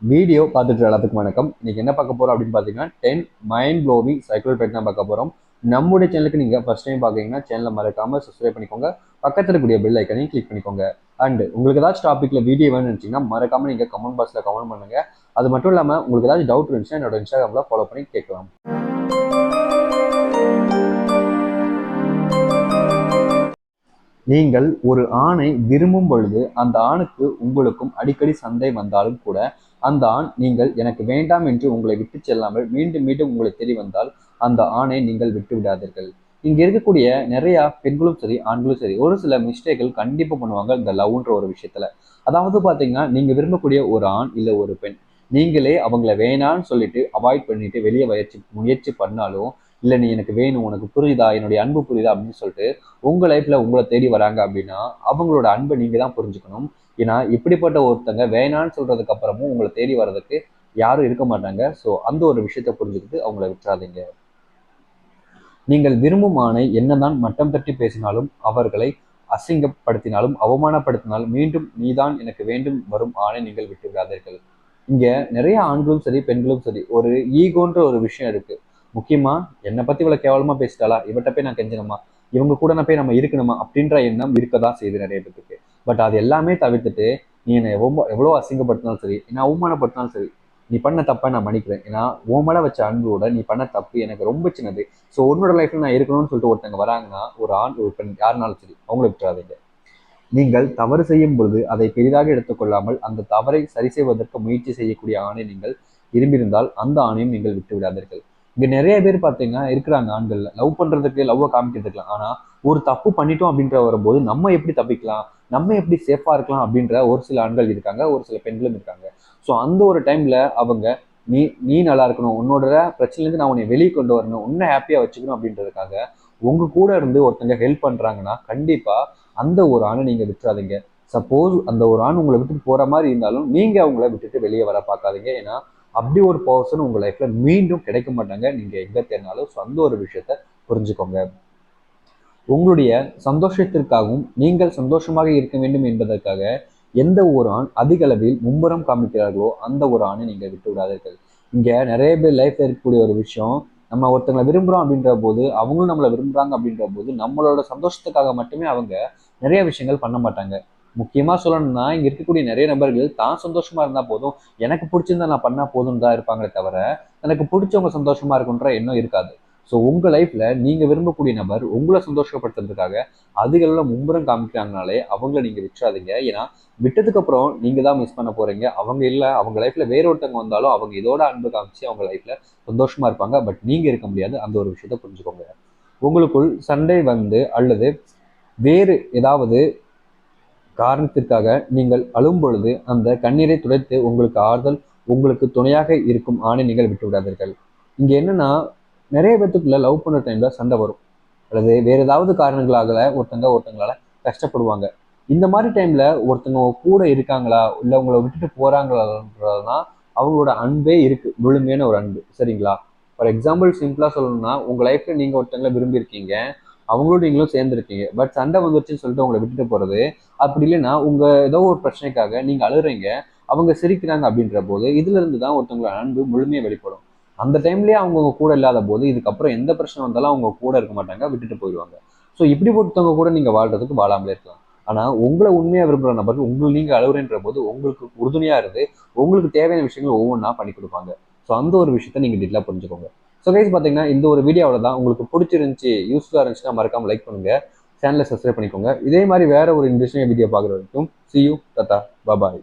Video பார்த்துட்டு எல்லாத்துக்கும் வணக்கம். இன்னைக்கு என்ன பார்க்க போறோம் அப்படின்னு பார்த்தீங்கன்னா 10 மைண்ட் ப்ளோவிங் சைக்கிள் ஃபேக்ட் தான் பார்க்க போறோம். நம்முடைய சேனலுக்கு நீங்க ஃபர்ஸ்ட் டைம் பார்க்குறீங்கன்னா சேனலை மறக்காம சப்ஸ்கிரைப் பண்ணிக்கோங்க. பக்கத்தில் இருக்கக்கூடிய பெல் ஐக்கனையும் கிளிக் பண்ணிக்கோங்க. அண்ட் உங்களுக்கு ஏதாச்சும் டாபிக்ல வீடியோ வேணும்னு நினைச்சீங்கன்னா மறக்காம நீங்க கமெண்ட் பாக்ஸ்ல கமெண்ட் பண்ணுங்க. அது மட்டும் இல்லாம உங்களுக்கு ஏதாச்சும் டவுட் இருந்துச்சுன்னா என்னோட இன்ஸ்டாகிராம்ல ஃபாலோ பண்ணி கேட்கலாம். நீங்கள் ஒரு ஆணை விரும்பும் பொழுது அந்த ஆணுக்கு உங்களுக்கும் அடிக்கடி சண்டை வந்தாலும் கூட அந்த ஆண் நீங்கள் எனக்கு வேண்டாம் என்று உங்களை விட்டு செல்லாமல் மீண்டும் மீண்டும் உங்களை தேடி வந்தால் அந்த ஆணை நீங்கள் விட்டு விடாதீர்கள். இங்க இருக்கக்கூடிய நிறைய பெண்களும் சரி ஆண்களும் சரி ஒரு சில மிஸ்டேக்கள் கண்டிப்பா பண்ணுவாங்க இந்த லவ்ன்ற ஒரு விஷயத்துல. அதாவது பாத்தீங்கன்னா நீங்க விரும்பக்கூடிய ஒரு ஆண் இல்ல ஒரு பெண் நீங்களே அவங்கள வேணான்னு சொல்லிட்டு அவாய்ட் பண்ணிட்டு வெளியே முயற்சி பண்ணாலும் இல்லை நீ எனக்கு வேணும், உனக்கு புரியுதா, என்னுடைய அன்பு புரியுதா அப்படின்னு சொல்லிட்டு உங்க லைஃப்ல உங்களை தேடி வராங்க அப்படின்னா அவங்களோட அன்பை நீங்க தான் புரிஞ்சுக்கணும். ஏன்னா இப்படிப்பட்ட ஒருத்தங்க வேணான்னு சொல்றதுக்கு அப்புறமும் உங்களை தேடி வர்றதுக்கு யாரும் இருக்க மாட்டாங்க. ஸோ அந்த ஒரு விஷயத்த புரிஞ்சுக்கிட்டு அவங்கள விட்டுறாதீங்க. நீங்கள் விரும்பும் ஆணை என்னதான் மட்டம் தட்டி பேசினாலும் அவர்களை அசிங்கப்படுத்தினாலும் அவமானப்படுத்தினாலும் மீண்டும் நீதான் எனக்கு வேண்டும் வரும் ஆணை நீங்கள் விட்டு விடாதீர்கள். இங்க நிறைய ஆண்களும் சரி பெண்களும் சரி ஒரு ஈகோன்ற ஒரு விஷயம் இருக்கு. முக்கியமா என்னை பத்தி இவ்வளவு கேவலமா பேசிட்டாளா, இவட்ட போய் நான் கெஞ்சணுமா, இவங்க கூட நான் போய் நம்ம இருக்கணுமா அப்படின்ற எண்ணம் இருக்கதான் செய்யுது நிறைய பேருக்கு. பட் அது எல்லாமே தவிர்த்துட்டு நீ என்னை எவ்வளவு அசிங்கப்படுத்தினாலும் சரி, என்ன அவமானப்படுத்தினாலும் சரி, நீ பண்ண தப்பா நான் மன்னிக்கிறேன். ஏன்னா உன் மேல வச்ச அன்போட நீ பண்ண தப்பு எனக்கு ரொம்ப சின்னது. ஸோ உன்னோட லைஃப்ல நான் இருக்கணும்னு சொல்லிட்டு ஒருத்தங்க வராங்கன்னா ஒரு ஆண் ஒரு பெண் யாருனாலும் சரி அவங்கள விட்டுறாதீங்க. நீங்கள் தவறு செய்யும் பொழுது அதை பெரிதாக எடுத்துக்கொள்ளாமல் அந்த தவறை சரி செய்வதற்கு முயற்சி செய்யக்கூடிய ஆணை நீங்கள் விரும்பியிருந்தால் அந்த ஆணையும் நீங்கள் விட்டு விடாதீர்கள். இங்க நிறைய பேர் பார்த்தீங்கன்னா இருக்கிறாங்க ஆண்கள்ல லவ் பண்றதுக்கு லவ்வை காமிக்கிறதுக்கலாம். ஆனா ஒரு தப்பு பண்ணிட்டோம் அப்படின்ற வரும்போது நம்ம எப்படி தப்பிக்கலாம், நம்ம எப்படி சேஃபா இருக்கலாம் அப்படின்ற ஒரு சில ஆண்கள் இருக்காங்க, ஒரு சில பெண்களும் இருக்காங்க. ஸோ அந்த ஒரு டைம்ல அவங்க நீ நீ நல்லா இருக்கணும், உன்னோட பிரச்சனைலேருந்து நான் உன்னை வெளியே கொண்டு வரணும், உன்னை ஹாப்பியா வச்சுக்கணும் அப்படின்றதுக்காக உங்க கூட இருந்து ஒருத்தங்க ஹெல்ப் பண்றாங்கன்னா கண்டிப்பா அந்த ஒரு ஆணை நீங்க விட்டுறாதீங்க. சப்போஸ் அந்த ஒரு ஆண் உங்களை விட்டுட்டு போற மாதிரி இருந்தாலும் நீங்க அவங்கள விட்டுட்டு வெளியே வர பார்க்காதீங்க. ஏன்னா அப்படி ஒரு பர்சன் உங்க லைஃப்ல மீண்டும் கிடைக்க மாட்டாங்க நீங்க எங்க தேடினாலும். ஸோ அந்த ஒரு விஷயத்த புரிஞ்சுக்கோங்க. உங்களுடைய சந்தோஷத்திற்காகவும் நீங்கள் சந்தோஷமாக இருக்க வேண்டும் என்பதற்காக எந்த ஒரு ஆண் அதிக அளவில் மும்முரம் காமிக்கிறார்களோ அந்த ஒரு ஆணை நீங்கள் விட்டு விடாதீர்கள். இங்க நிறைய பேர் லைஃப்ல இருக்கக்கூடிய ஒரு விஷயம், நம்ம ஒருத்தங்களை விரும்புறோம் அப்படின்ற போது அவங்களும் நம்மளை விரும்புறாங்க அப்படின்ற போது நம்மளோட சந்தோஷத்துக்காக மட்டுமே அவங்க நிறைய விஷயங்கள் பண்ண மாட்டாங்க. முக்கியமா சொல்லணும்னா இங்க இருக்கக்கூடிய நிறைய நபர்கள் தான் சந்தோஷமா இருந்தா போதும், எனக்கு பிடிச்சிருந்தா நான் பண்ணா போதும் தான் இருப்பாங்களே தவிர எனக்கு பிடிச்சவங்க சந்தோஷமா இருக்குன்ற எண்ணம் இருக்காது. ஸோ உங்க லைஃப்ல நீங்க விரும்பக்கூடிய நபர் உங்களை சந்தோஷப்படுத்துறதுக்காக அதிக அளவுல மும்முரம் காமிக்கிறாங்கனாலே அவங்கள நீங்க விட்டுறாதீங்க. ஏன்னா விட்டதுக்கு அப்புறம் நீங்க தான் மிஸ் பண்ண போறீங்க. அவங்க இல்லை அவங்க லைஃப்ல வேற ஒருத்தவங்க வந்தாலும் அவங்க இதோட அன்பு காமிச்சு அவங்க லைஃப்ல சந்தோஷமா இருப்பாங்க. பட் நீங்க இருக்க முடியாது. அந்த ஒரு விஷயத்த புரிஞ்சுக்கோங்க. உங்களுக்குள் சண்டை வந்து அல்லது வேறு ஏதாவது காரணத்திற்காக நீங்கள் அழும் பொழுது அந்த கண்ணீரை துடைத்து உங்களுக்கு ஆறுதல் உங்களுக்கு துணையாக இருக்கும் ஆணை நீங்கள் விட்டு விடாதீர்கள். இங்க என்னன்னா நிறைய பேத்துக்குள்ள லவ் பண்ற டைம்ல சண்டை வரும் அல்லது வேற ஏதாவது காரணங்களாக ஒருத்தங்களால கஷ்டப்படுவாங்க. இந்த மாதிரி டைம்ல ஒருத்தங்க கூட இருக்காங்களா இல்ல உங்களை விட்டுட்டு போறாங்களான்றதுதான் அவங்களோட அன்பே இருக்கு, முழுமையான ஒரு அன்பு. சரிங்களா? ஃபார் எக்ஸாம்பிள் சிம்பிளா சொல்லணும்னா உங்க லைஃப்ல நீங்க ஒருத்தங்களை விரும்பியிருக்கீங்க, அவங்களோட நீங்களும் சேர்ந்துருக்கீங்க. பட் சண்டை வந்துருச்சுன்னு சொல்லிட்டு உங்களை விட்டுட்டு போறது அப்படி இல்லைன்னா உங்க ஏதோ ஒரு பிரச்சனைக்காக நீங்க அழுறீங்க, அவங்க சிரிக்கிறாங்க அப்படின்ற போது இதுல இருந்து தான் ஒருத்தவங்களோட அன்பு முழுமையாக வெளிப்படும். அந்த டைம்லயே அவங்க உங்க கூட இல்லாத போது இதுக்கப்புறம் எந்த பிரச்சனை வந்தாலும் அவங்க கூட இருக்க மாட்டாங்க, விட்டுட்டு போயிடுவாங்க. ஸோ இப்படி ஒருத்தவங்க கூட நீங்க வாழ்றதுக்கு வாழாமலே இருக்கலாம். ஆனா உங்களை உண்மையா விரும்புகிற நபர்கள் உங்களை நீங்க அழுகுறன்ற போது உங்களுக்கு உறுதுணையா இருந்து உங்களுக்கு தேவையான விஷயங்கள் ஒவ்வொன்றா பண்ணி கொடுப்பாங்க. ஸோ அந்த ஒரு விஷயத்த நீங்க டீட்டெயிலாக புரிஞ்சுக்கோங்க. ஸோ கைஸ் பார்த்தீங்கன்னா இந்த ஒரு வீடியோவில் தான் உங்களுக்கு பிடிச்சிருந்துச்சி யூஸ்ஃபுல்லாக இருந்துச்சுன்னா மறக்காம லைக் பண்ணுங்க, சேனலை சப்ஸ்கிரைப் பண்ணிக்கோங்க. இதே மாதிரி வேற ஒரு இன்ட்ரெஸ்டிங் வீடியோ பார்க்குற வரைக்கும் see you, tata, bye bye.